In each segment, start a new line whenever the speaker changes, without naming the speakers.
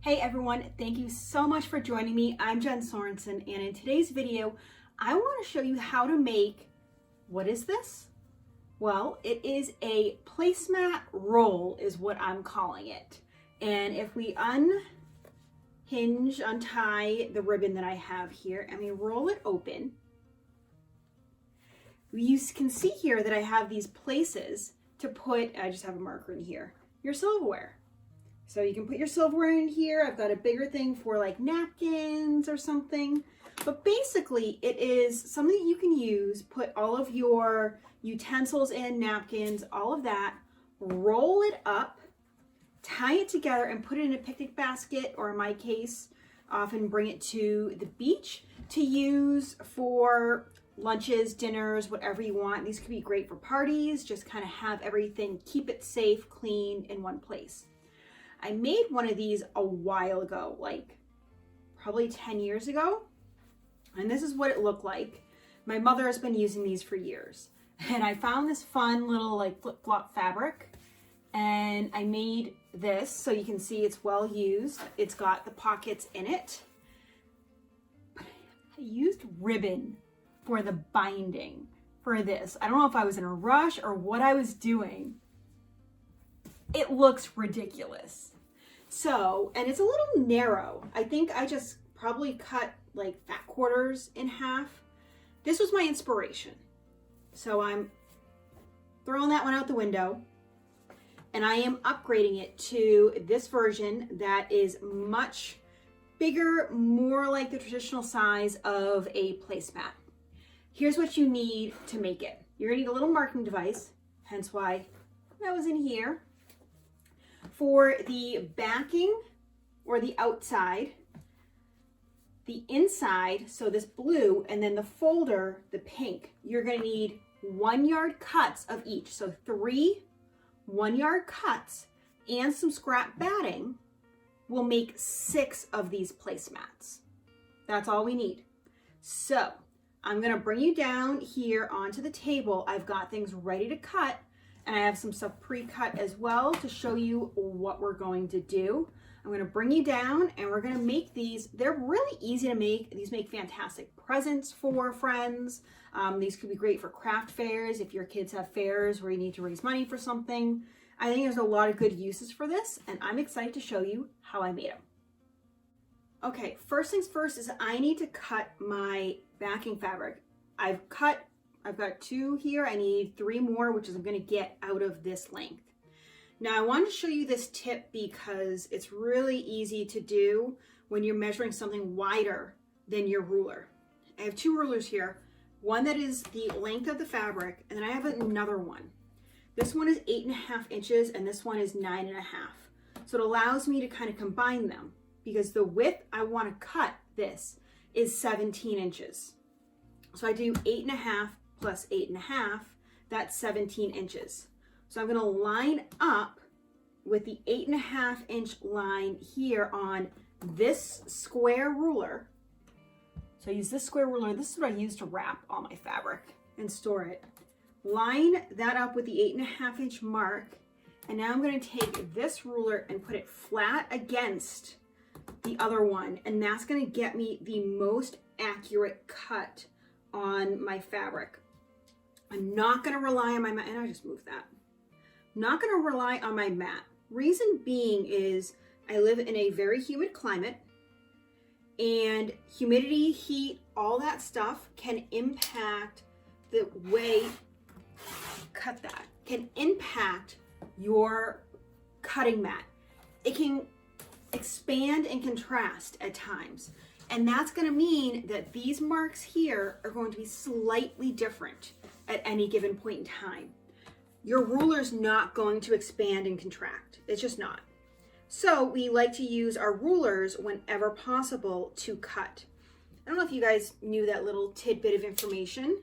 Hey everyone, thank you so much for joining me. I'm Jen Sorensen, and in today's video, I want to show you how to make, what is this? Well, it is a placemat roll is what I'm calling it. And if we untie the ribbon that I have here and we roll it open, you can see here that I have these places to put, I just have a marker in here, your silverware. So you can put your silverware in here. I've got a bigger thing for like napkins or something. But basically it is something that you can use, put all of your utensils in, napkins, all of that, roll it up, tie it together and put it in a picnic basket, or in my case, often bring it to the beach to use for lunches, dinners, whatever you want. These could be great for parties, just kind of have everything, keep it safe, clean in one place. I made one of these a while ago, like probably 10 years ago. And this is what it looked like. My mother has been using these for years. And I found this fun little like flip-flop fabric. And I made this so you can see it's well used. It's got the pockets in it. But I used ribbon for the binding for this. I don't know if I was in a rush or what I was doing. It looks ridiculous. So, and it's a little narrow. I think I just probably cut like fat quarters in half. This was my inspiration. So I'm throwing that one out the window, and I am upgrading it to this version that is much bigger, more like the traditional size of a placemat. Here's what you need to make it. You're gonna need a little marking device, hence why that was in here. For the backing or the outside, the inside, so this blue, and then the folder, the pink, you're going to need 1 yard cuts of each. So 3 1-yard cuts and some scrap batting will make 6 of these placemats. That's all we need. So I'm going to bring you down here onto the table. I've got things ready to cut. And I have some stuff pre-cut as well to show you what we're going to do. I'm going to bring you down and we're going to make these. They're really easy to make. These make fantastic presents for friends. These could be great for craft fairs if your kids have fairs where you need to raise money for something. I think there's a lot of good uses for this, and I'm excited to show you how I made them. Okay, first things first is I need to cut my backing fabric. I've got 2 here. I need 3 more, which is I'm going to get out of this length. Now I wanted to show you this tip because it's really easy to do when you're measuring something wider than your ruler. I have 2 rulers here. One that is the length of the fabric, and then I have another one. This one is 8.5 inches and this one is 9.5. So it allows me to kind of combine them because the width I want to cut this is 17 inches. So I do 8.5 plus 8.5, that's 17 inches. So I'm going to line up with the 8.5 inch line here on this square ruler. So I use this square ruler. This is what I use to wrap all my fabric and store it. Line that up with the 8.5 inch mark. And now I'm going to take this ruler and put it flat against the other one. And that's going to get me the most accurate cut on my fabric. I'm not going to rely on my mat, and I just moved that. Not going to rely on my mat. Reason being is I live in a very humid climate, and humidity, heat, all that stuff can impact the way, can impact your cutting mat. It can expand and contrast at times. And that's going to mean that these marks here are going to be slightly different at any given point in time. Your ruler's not going to expand and contract. It's just not. So we like to use our rulers whenever possible to cut. I don't know if you guys knew that little tidbit of information,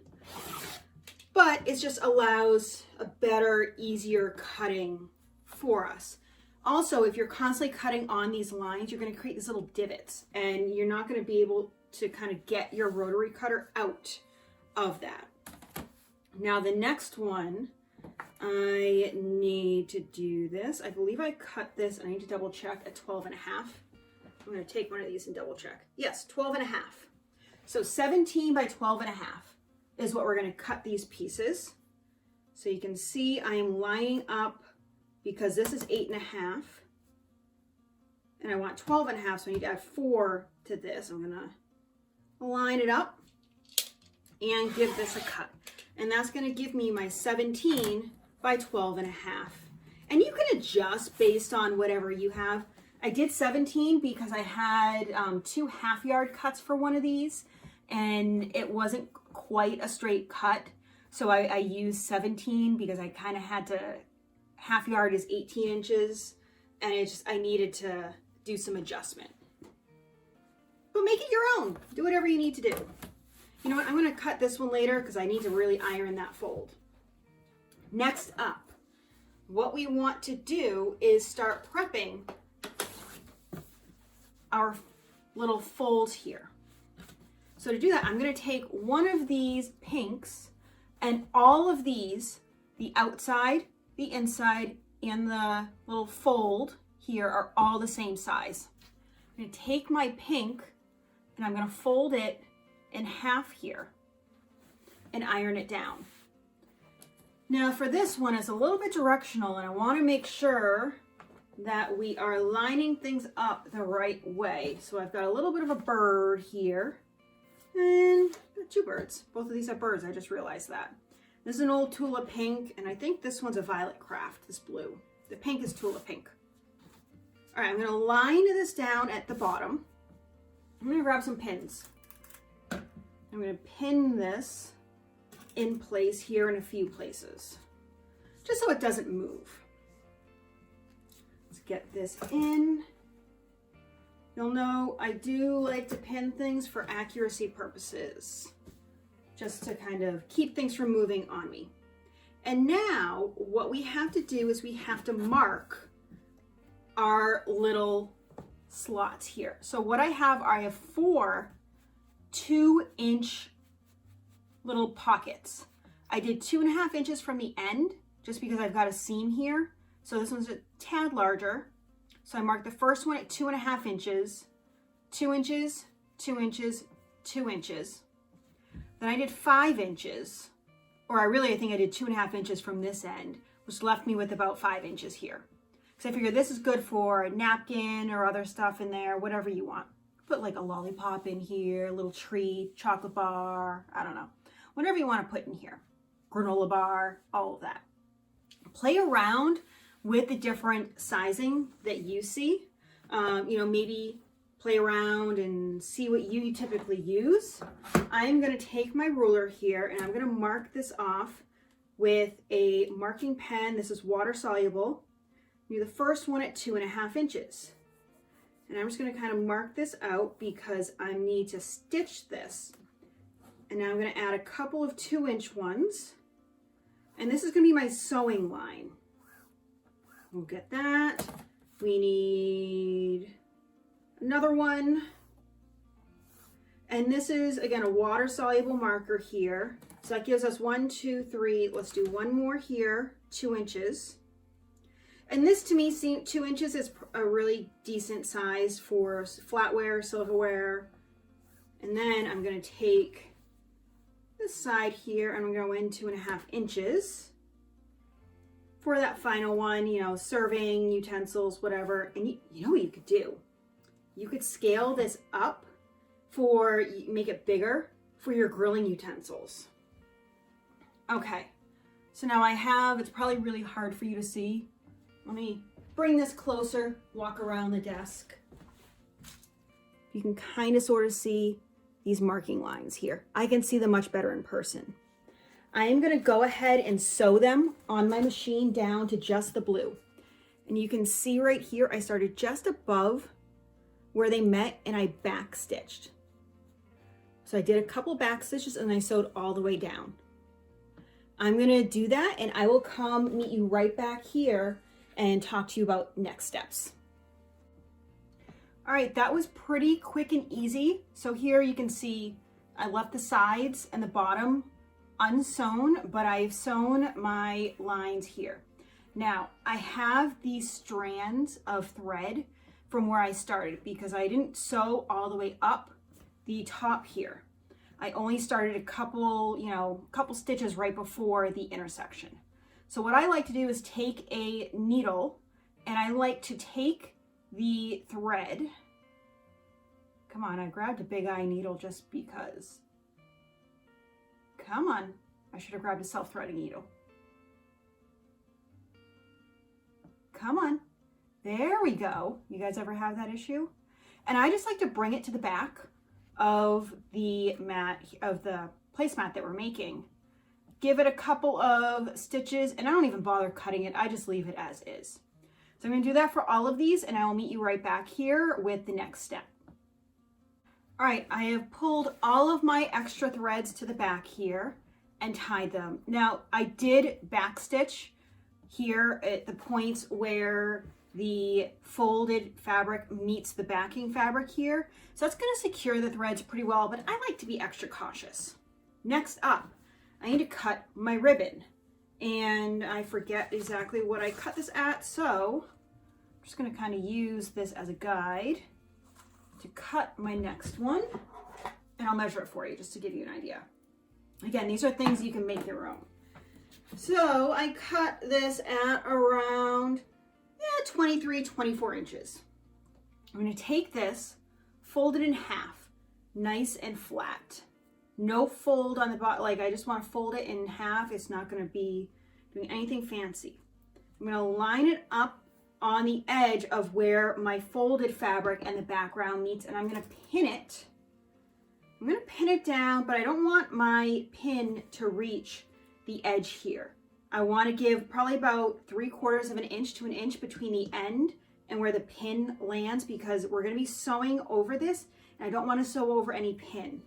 but it just allows a better, easier cutting for us. Also, if you're constantly cutting on these lines, you're going to create these little divots, and you're not going to be able to kind of get your rotary cutter out of that. Now the next one, I need to do this. I believe I cut this, and I need to double check, at 12.5. I'm going to take one of these and double check. Yes, 12 and a half. So 17 by 12 and a half is what we're going to cut these pieces. So you can see I am lining up because this is 8 and a half. And I want 12 and a half, so I need to add 4 to this. I'm going to line it up and give this a cut. And that's going to give me my 17 by 12 and a half. And you can adjust based on whatever you have. I did 17 because I had 2 half-yard cuts for one of these, and it wasn't quite a straight cut. So I used 17 because I kind of had to, half yard is 18 inches, and I needed to do some adjustment. But make it your own. Do whatever you need to do. You know what, I'm gonna cut this one later because I need to really iron that fold. Next up, what we want to do is start prepping our little fold here. So to do that, I'm gonna take one of these pinks, and all of these, the outside, the inside, and the little fold here are all the same size. I'm gonna take my pink and I'm gonna fold it in half here and iron it down. Now for this one, it's a little bit directional, and I wanna make sure that we are lining things up the right way. So I've got a little bit of a bird here, and I've got 2 birds. Both of these have birds, I just realized that. This is an old Tula pink, and I think this one's a Violet Craft, this blue. The pink is Tula pink. All right, I'm gonna line this down at the bottom. I'm gonna grab some pins. I'm gonna pin this in place here in a few places, just so it doesn't move. Let's get this in. You'll know I do like to pin things for accuracy purposes, just to kind of keep things from moving on me. And now what we have to do is we have to mark our little slots here. So what I have 4 2-inch little pockets. I did 2.5 inches from the end just because I've got a seam here. So this one's a tad larger. So I marked the first one at 2.5 inches, 2 inches, 2 inches, 2 inches. Then I did 5 inches, or I think I did 2.5 inches from this end, which left me with about 5 inches here. Because I figured this is good for a napkin or other stuff in there, whatever you want. Put like a lollipop in here, a little treat, chocolate bar, I don't know. Whatever you want to put in here. Granola bar, all of that. Play around with the different sizing that you see. Maybe play around and see what you typically use. I'm going to take my ruler here and I'm going to mark this off with a marking pen. This is water soluble. Do the first one at 2.5 inches. And I'm just going to kind of mark this out because I need to stitch this. And now I'm going to add a couple of 2-inch ones. And this is going to be my sewing line. We'll get that. We need another one. And this is, again, a water-soluble marker here. So that gives us 1, 2, 3. Let's do one more here, 2 inches. And this, to me, 2 inches is a really decent size for flatware, silverware. And then I'm going to take this side here and I'm going to go in 2.5 inches for that final one, serving, utensils, whatever. And you know what you could do? You could scale this up make it bigger for your grilling utensils. Okay, so now it's probably really hard for you to see. Let me bring this closer, walk around the desk. You can kind of sort of see these marking lines here. I can see them much better in person. I am going to go ahead and sew them on my machine down to just the blue. And you can see right here, I started just above where they met and I back stitched. So I did a couple back stitches and I sewed all the way down. I'm going to do that and I will come meet you right back here and talk to you about next steps. All right, that was pretty quick and easy. So here you can see I left the sides and the bottom unsewn, but I've sewn my lines here. Now I have these strands of thread from where I started because I didn't sew all the way up the top here. I only started a couple stitches right before the intersection. So what I like to do is take a needle and I like to take the thread. Come on, I grabbed a big eye needle just because. Come on, I should have grabbed a self-threading needle. Come on, there we go. You guys ever have that issue? And I just like to bring it to the back of the placemat that we're making. Give it a couple of stitches, and I don't even bother cutting it. I just leave it as is. So I'm going to do that for all of these, and I will meet you right back here with the next step. All right, I have pulled all of my extra threads to the back here and tied them. Now, I did backstitch here at the points where the folded fabric meets the backing fabric here. So that's going to secure the threads pretty well, but I like to be extra cautious. Next up, I need to cut my ribbon. And I forget exactly what I cut this at, so I'm just going to kind of use this as a guide to cut my next one. And I'll measure it for you just to give you an idea. Again, these are things you can make your own. So I cut this at around 23, 24 inches. I'm going to take this, fold it in half, nice and flat. No fold on the bottom, like I just want to fold it in half. It's not going to be doing anything fancy. I'm going to line it up on the edge of where my folded fabric and the background meets, and I'm going to pin it. I'm going to pin it down, but I don't want my pin to reach the edge here. I want to give probably about 3/4 of an inch to an inch between the end and where the pin lands because we're going to be sewing over this and I don't want to sew over any pin.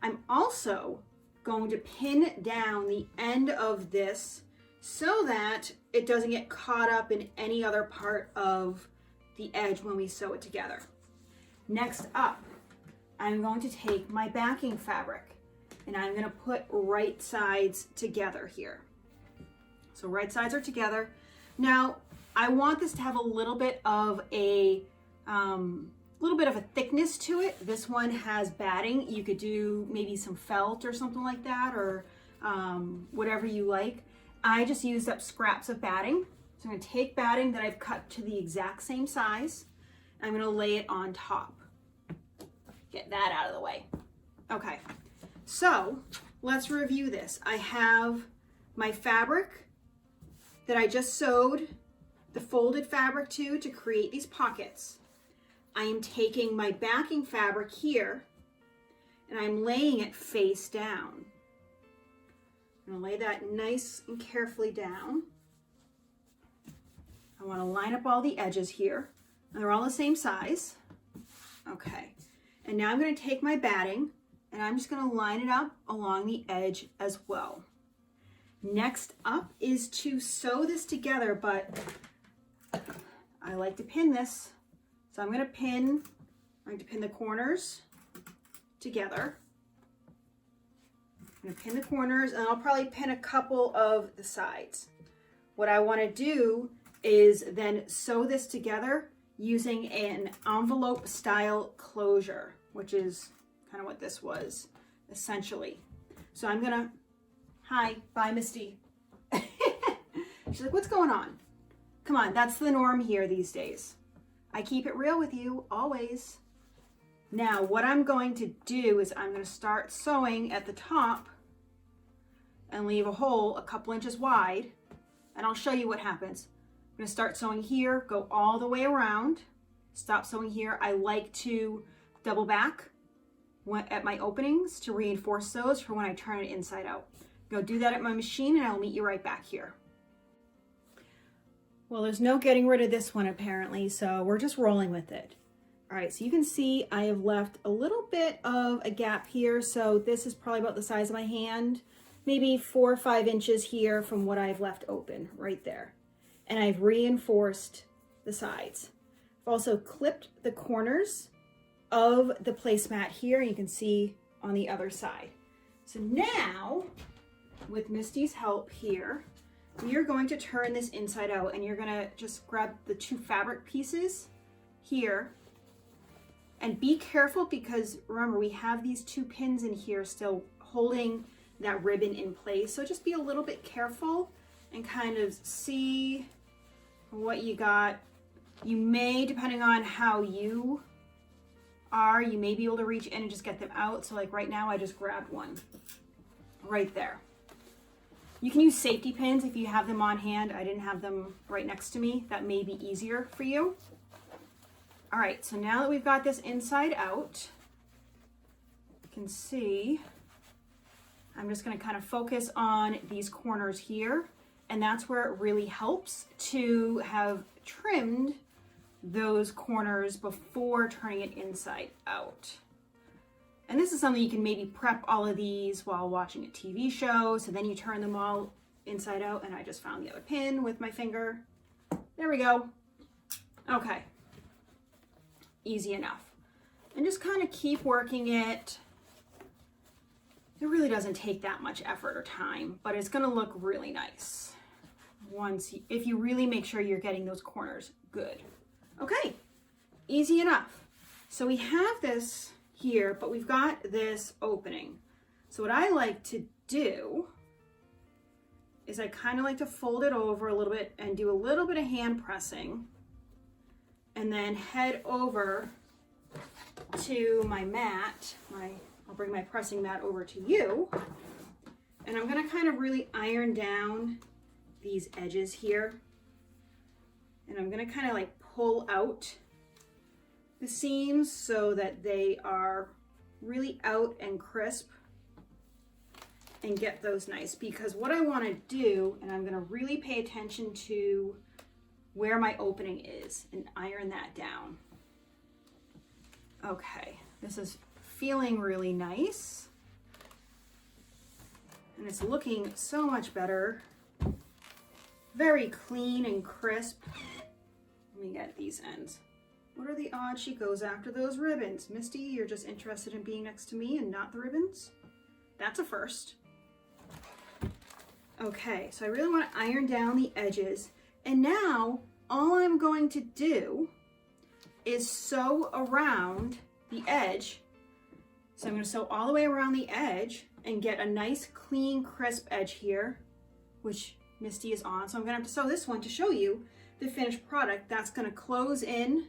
I'm also going to pin down the end of this so that it doesn't get caught up in any other part of the edge when we sew it together. Next up, I'm going to take my backing fabric and I'm going to put right sides together here. So right sides are together. Now, I want this to have a little bit of a thickness to it. This one has batting. You could do maybe some felt or something like that, or whatever you like. I just used up scraps of batting. So I'm going to take batting that I've cut to the exact same size. I'm going to lay it on top. Get that out of the way. Okay, so let's review this. I have my fabric that I just sewed the folded fabric to create these pockets. I am taking my backing fabric here and I'm laying it face down. I'm gonna lay that nice and carefully down. I want to line up all the edges here. And they're all the same size. Okay, and now I'm going to take my batting and I'm just going to line it up along the edge as well. Next up is to sew this together, but I like to pin this. So I'm going to pin the corners together. I'm going to pin the corners and I'll probably pin a couple of the sides. What I want to do is then sew this together using an envelope style closure, which is kind of what this was essentially. So I'm going to hi, bye, Misty. She's like, what's going on? Come on, that's the norm here these days. I keep it real with you, always. Now, what I'm going to do is I'm going to start sewing at the top and leave a hole a couple inches wide, and I'll show you what happens. I'm going to start sewing here, go all the way around, stop sewing here. I like to double back at my openings to reinforce those for when I turn it inside out. Go do that at my machine and I'll meet you right back here. Well, there's no getting rid of this one apparently, so we're just rolling with it. All right, so you can see I have left a little bit of a gap here, so this is probably about the size of my hand, maybe 4 or 5 inches here from what I've left open right there. And I've reinforced the sides. I've also clipped the corners of the placemat here, you can see on the other side. So now, with Misty's help here, we are going to turn this inside out and you're gonna just grab the 2 fabric pieces, here. And be careful because remember, we have these 2 pins in here still holding that ribbon in place. So just be a little bit careful and kind of see what you got. You may, depending on how you are, you may be able to reach in and just get them out. So like right now, I just grabbed one right there. You can use safety pins if you have them on hand. I didn't have them right next to me. That may be easier for you. All right, so now that we've got this inside out, you can see, I'm just gonna kind of focus on these corners here, and that's where it really helps to have trimmed those corners before turning it inside out. And this is something you can maybe prep all of these while watching a TV show, so then you turn them all inside out, and I just found the other pin with my finger. There we go. Okay. Easy enough. And just kind of keep working it. It really doesn't take that much effort or time, but it's going to look really nice if you really make sure you're getting those corners good. Okay, easy enough. So we have this here, but we've got this opening. So what I like to do is I kind of like to fold it over a little bit and do a little bit of hand pressing, and then head over to my mat. I'll bring my pressing mat over to you. And I'm gonna kind of really iron down these edges here. And I'm gonna kind of like pull out the seams so that they are really out and crisp and get those nice. Because what I wanna do, and I'm gonna really pay attention to where my opening is and iron that down. Okay, this is feeling really nice. And it's looking so much better. Very clean and crisp. Let me get these ends. What are the odds she goes after those ribbons? Misty, you're just interested in being next to me and not the ribbons? That's a first. Okay, so I really want to iron down the edges. And now all I'm going to do is sew around the edge. So I'm going to sew all the way around the edge and get a nice, clean, crisp edge here, which Misty is on. So I'm going to have to sew this one to show you the finished product. That's going to close in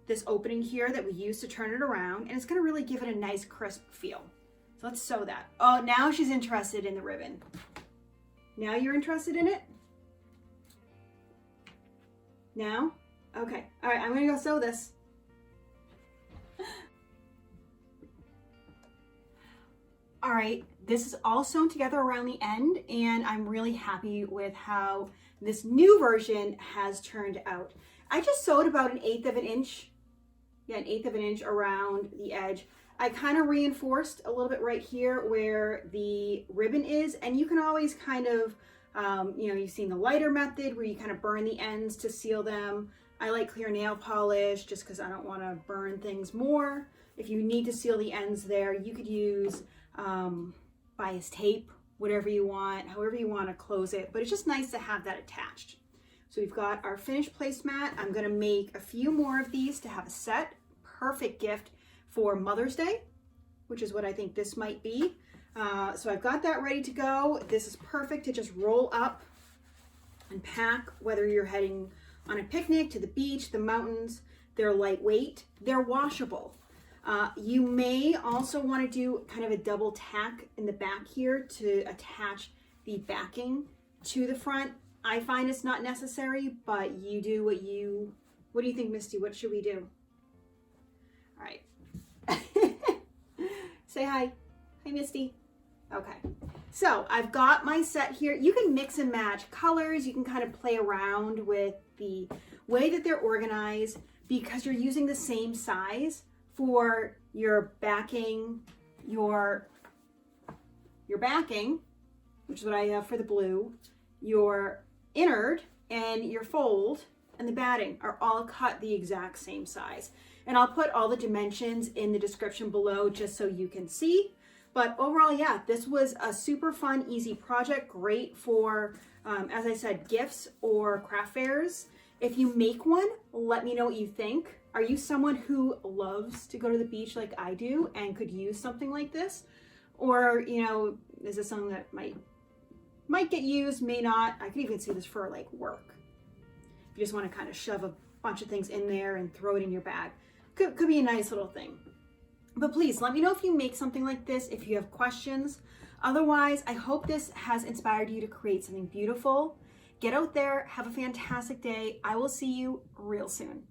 this opening here that we used to turn it around, and it's going to really give it a nice, crisp feel. So let's sew that. Oh, now she's interested in the ribbon. Now you're interested in it? Now? Okay. All right, I'm going to go sew this. All right, this is all sewn together around the end, and I'm really happy with how this new version has turned out. I just sewed about 1/8 of an inch. Yeah, 1/8 of an inch around the edge. I kind of reinforced a little bit right here where the ribbon is, and you can always kind of, you've seen the lighter method where you kind of burn the ends to seal them. I like clear nail polish just because I don't want to burn things more. If you need to seal the ends there, you could use bias tape, whatever you want, however you want to close it, but it's just nice to have that attached. So we've got our finished placemat. I'm going to make a few more of these to have a set. Perfect gift for Mother's Day, which is what I think this might be. So I've got that ready to go. This is perfect to just roll up and pack, whether you're heading on a picnic, to the beach, the mountains. They're lightweight, they're washable. You may also want to do kind of a double tack in the back here to attach the backing to the front. I find it's not necessary, but you do what do you think, Misty? What should we do? All right. Say hi. Hi, Misty. Okay. So I've got my set here. You can mix and match colors. You can kind of play around with the way that they're organized because you're using the same size for your backing, your backing, which is what I have for the blue, your innard and your fold and the batting are all cut the exact same size. And I'll put all the dimensions in the description below just so you can see. But overall, yeah, this was a super fun, easy project. Great for, as I said, gifts or craft fairs. If you make one, let me know what you think. Are you someone who loves to go to the beach like I do and could use something like this? Or, you know, is this something that might get used, may not? I could even see this for like work. If you just want to kind of shove a bunch of things in there and throw it in your bag. Could be a nice little thing. But please let me know if you make something like this, if you have questions. Otherwise, I hope this has inspired you to create something beautiful. Get out there, have a fantastic day. I will see you real soon.